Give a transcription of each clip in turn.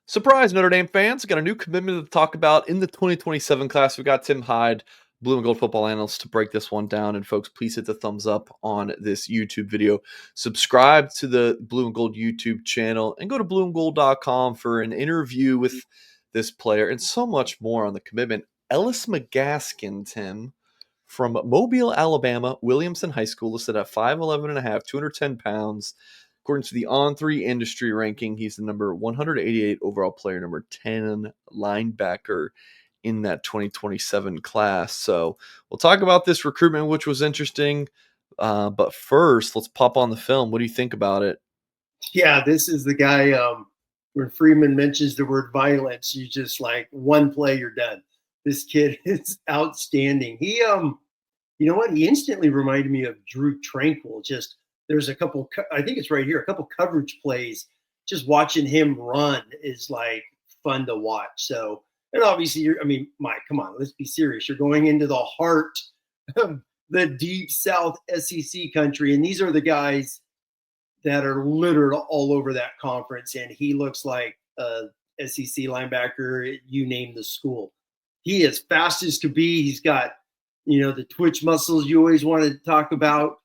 Surprise, Notre Dame fans. Got a new commitment to talk about in the 2027 class. We got Tim Hyde, blue and gold football analyst, to break this one down. And folks, please hit the thumbs up on this YouTube video. Subscribe to the Blue and Gold YouTube channel and go to blueandgold.com for an interview with this player and so much more on the commitment. Ellis McGaskin, Tim, from Mobile, Alabama, Williamson High School, listed at 5'11 and a half, 210 pounds. According to the On3 industry ranking, he's the number 188 overall player, number 10 linebacker in that 2027 class. So we'll talk about this recruitment, which was interesting. But first, let's pop on the film. What do you think about it? Yeah, this is the guy when Freeman mentions the word violence, you just like one play, you're done. This kid is outstanding. He, you know what? He instantly reminded me of Drew Tranquil. Just there's a couple, I think it's right here, a couple coverage plays. Just watching him run is like fun to watch. So, and obviously, Mike, come on, let's be serious. You're going into the heart of the deep South SEC country, and these are the guys that are littered all over that conference. And he looks like a SEC linebacker, you name the school. He is fast as could be. He's got, the twitch muscles you always wanted to talk about.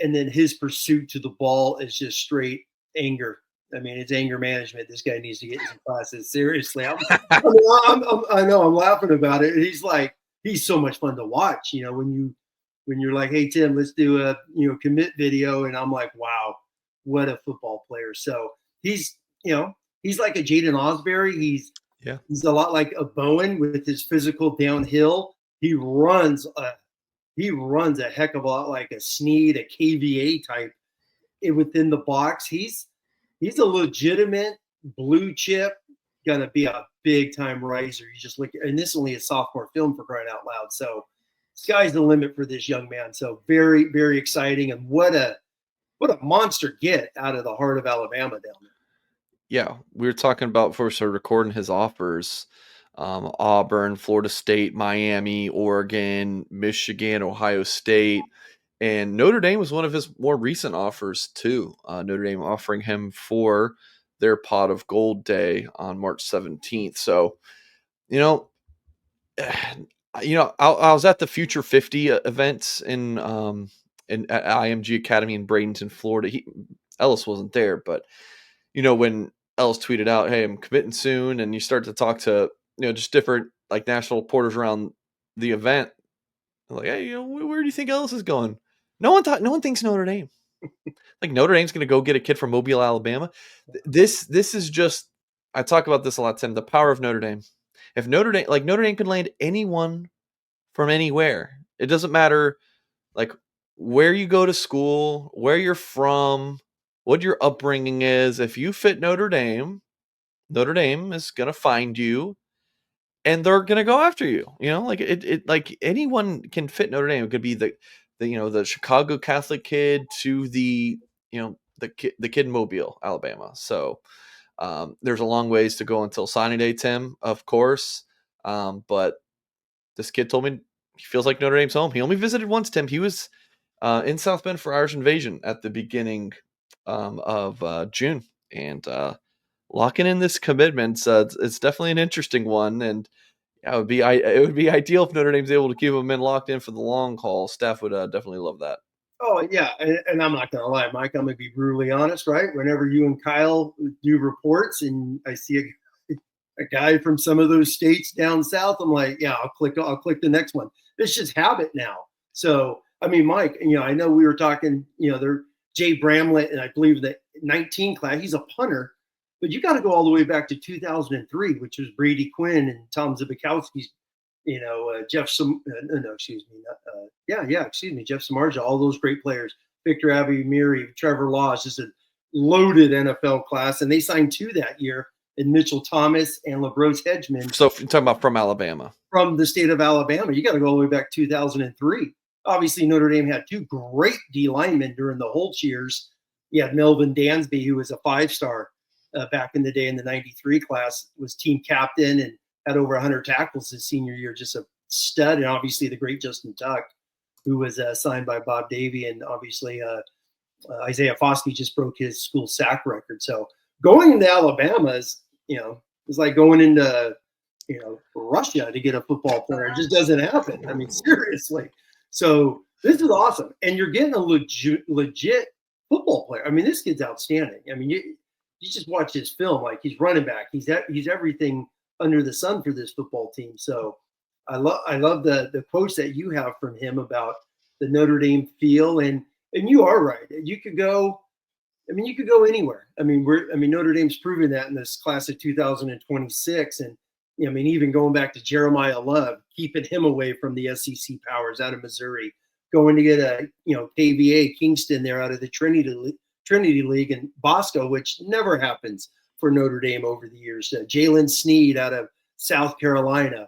And then his pursuit to the ball is just straight anger. I mean, it's anger management. This guy needs to get in some classes. Seriously. I know I'm laughing about it. He's so much fun to watch. When you're like, hey, Tim, let's do a, commit video. And I'm like, wow, what a football player. So he's like a Jaden Osbury. He's a lot like a Bowen with his physical downhill. He runs a heck of a lot like a Snead, a KVA type within the box. He's a legitimate blue chip, gonna be a big time riser. You just look, and this is only a sophomore film, for crying out loud. So sky's the limit for this young man. So very, very exciting, and what a monster get out of the heart of Alabama down there. Yeah, we were talking about before we started recording his offers. Auburn, Florida State, Miami, Oregon, Michigan, Ohio State, and Notre Dame was one of his more recent offers too. Notre Dame offering him for their Pot of Gold Day on March 17th. So, I was at the Future 50 events in at IMG Academy in Bradenton, Florida. Ellis wasn't there, but when Ellis tweeted out, "Hey, I'm committing soon," and you start to talk to just different like national reporters around the event, like, hey, where do you think Ellis is going? No one thinks Notre Dame. Like Notre Dame's going to go get a kid from Mobile, Alabama. This is just, I talk about this a lot, Tim. The power of Notre Dame. If Notre Dame could land anyone from anywhere, it doesn't matter like where you go to school, where you're from, what your upbringing is. If you fit Notre Dame is going to find you. And they're gonna go after you. Like anyone can fit Notre Dame. It could be the Chicago Catholic kid to the kid in Mobile, Alabama. So there's a long ways to go until signing day, Tim, of course. But this kid told me he feels like Notre Dame's home. He only visited once, Tim. He was in South Bend for Irish Invasion at the beginning of June, and locking in this commitment, it's definitely an interesting one, and it would be ideal if Notre Dame's able to keep him locked in for the long haul. Staff would definitely love that. Oh yeah, and I'm not gonna lie, Mike. I'm gonna be brutally honest, right? Whenever you and Kyle do reports, and I see a guy from some of those states down south, I'm like, yeah, I'll click the next one. It's just habit now. So I mean, Mike, I know we were talking, they're Jay Bramlett, and I believe the 19 class, he's a punter. But you got to go all the way back to 2003, which was Brady Quinn and Tom Zbikowski's, Jeff Jeff Samardzija, all those great players, Victor Abiamiri, Trevor Laws, just a loaded NFL class. And they signed two that year in Mitchell Thomas and LaBrose Hedgeman. So you're talking about from Alabama. From the state of Alabama. You got to go all the way back to 2003. Obviously, Notre Dame had two great D linemen during the Holtz years. You had Melvin Dansby, who was a 5-star. Back in the day in the 93 class, was team captain and had over 100 tackles his senior year, just a stud. And obviously the great Justin Tuck, who was signed by Bob Davie. And obviously Isaiah Foskey just broke his school sack record. So going into Alabama is, It's like going into Russia to get a football player. It just doesn't happen. I mean, seriously. So this is awesome, and you're getting a legit football player. I mean, this kid's outstanding. I mean, you just watch his film. Like, he's running back. He's everything under the sun for this football team. So I love the quotes that you have from him about the Notre Dame feel, and you are right. You could go. I mean, you could go anywhere. I mean, Notre Dame's proven that in this class of 2026, and I mean, even going back to Jeremiah Love, keeping him away from the SEC powers out of Missouri, going to get a KVA Kingston there out of the Trinity League, and Bosco, which never happens for Notre Dame over the years. Jalen Sneed out of South Carolina.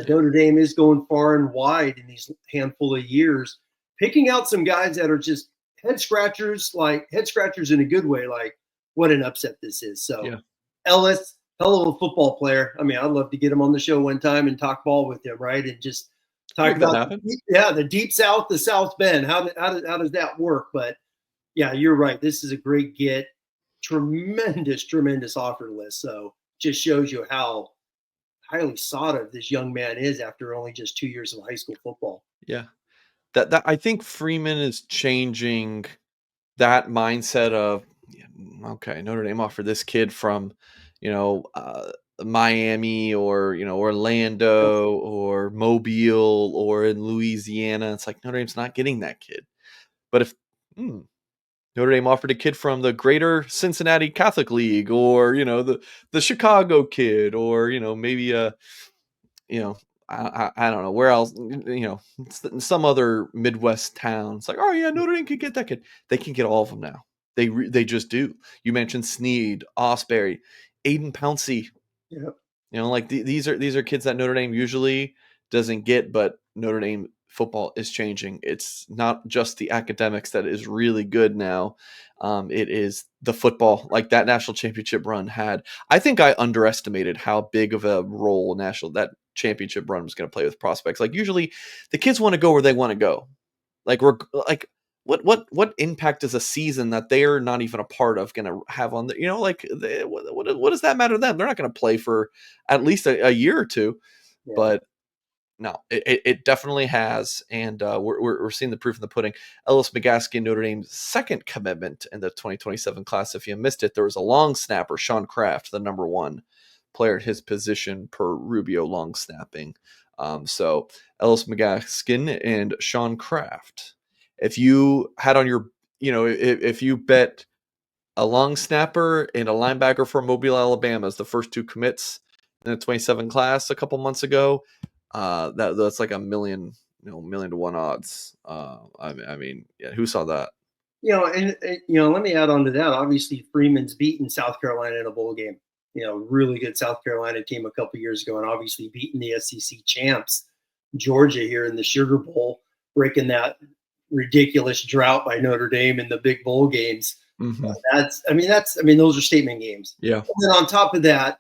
Notre Dame is going far and wide in these handful of years, picking out some guys that are just head scratchers in a good way. Like, what an upset this is. So Yeah. Ellis, hell of a football player. I mean, I'd love to get him on the show one time and talk ball with him, right? And just talk Make that about happen. the deep South, the South Bend. How does that work? But yeah, you're right. This is a great get. Tremendous offer list. So just shows you how highly sought of this young man is after only just 2 years of high school football. Yeah. That I think Freeman is changing that mindset of, yeah, okay, Notre Dame offered this kid from, Miami or, Orlando or Mobile or in Louisiana. It's like Notre Dame's not getting that kid. But if Notre Dame offered a kid from the Greater Cincinnati Catholic League, or the Chicago kid, or maybe a you know I don't know where else, some other Midwest town. It's like, oh yeah, Notre Dame can get that kid. They can get all of them now. They just do. You mentioned Sneed, Osbury, Aiden Pouncey. Yeah. Like these are kids that Notre Dame usually doesn't get, but Notre Dame football is changing. It's not just the academics that is really good now. It is the football. Like, that national championship run had. I think I underestimated how big of a role that championship run was going to play with prospects. Like, usually the kids want to go where they want to go. Like, we're like, what impact is a season that they're not even a part of going to have on the, what does that matter to them? They're not going to play for at least a year or two. Yeah. But no, it definitely has, and we're seeing the proof in the pudding. Ellis McGaskin, Notre Dame's second commitment in the 2027 class. If you missed it, there was a long snapper, Sean Kraft, the number one player at his position per Rubio long snapping. So Ellis McGaskin and Sean Kraft. If you had on your, if you bet a long snapper and a linebacker from Mobile, Alabama as the first two commits in the 27 class a couple months ago, that's like a million to one odds. I mean, yeah, who saw that? Let me add on to that. Obviously, Freeman's beaten South Carolina in a bowl game. Really good South Carolina team a couple years ago, and obviously beating the SEC champs, Georgia, here in the Sugar Bowl, breaking that ridiculous drought by Notre Dame in the big bowl games. Mm-hmm. Those are statement games. Yeah. And then on top of that,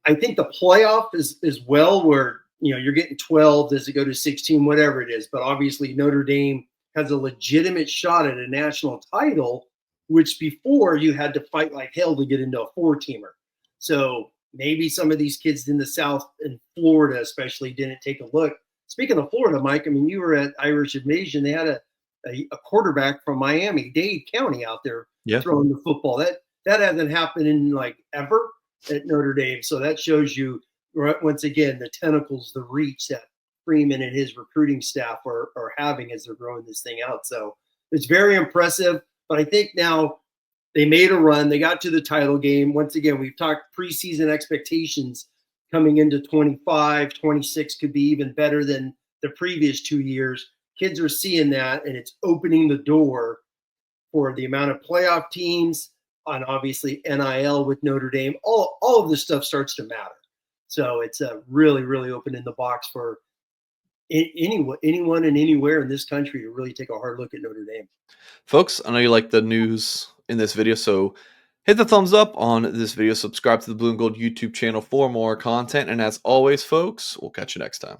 I think the playoff is well, where you're getting 12. Does it go to 16? Whatever it is, but obviously Notre Dame has a legitimate shot at a national title, which before you had to fight like hell to get into a 4-teamer. So maybe some of these kids in the South and Florida especially didn't take a look. Speaking of Florida, Mike, I mean, you were at Irish Invasion. They had a quarterback from Miami, Dade County, out there throwing the football. That hasn't happened in like ever at Notre Dame. So that shows you, once again, the tentacles, the reach that Freeman and his recruiting staff are having as they're growing this thing out. So it's very impressive. But I think now they made a run. They got to the title game. Once again, we've talked preseason expectations coming into 25, 26 could be even better than the previous 2 years. Kids are seeing that, and it's opening the door for the amount of playoff teams, on obviously NIL with Notre Dame. All of this stuff starts to matter. So it's really, really opening the box for anyone and anywhere in this country to really take a hard look at Notre Dame. Folks, I know you like the news in this video, so hit the thumbs up on this video, subscribe to the Blue and Gold YouTube channel for more content, and as always, folks, we'll catch you next time.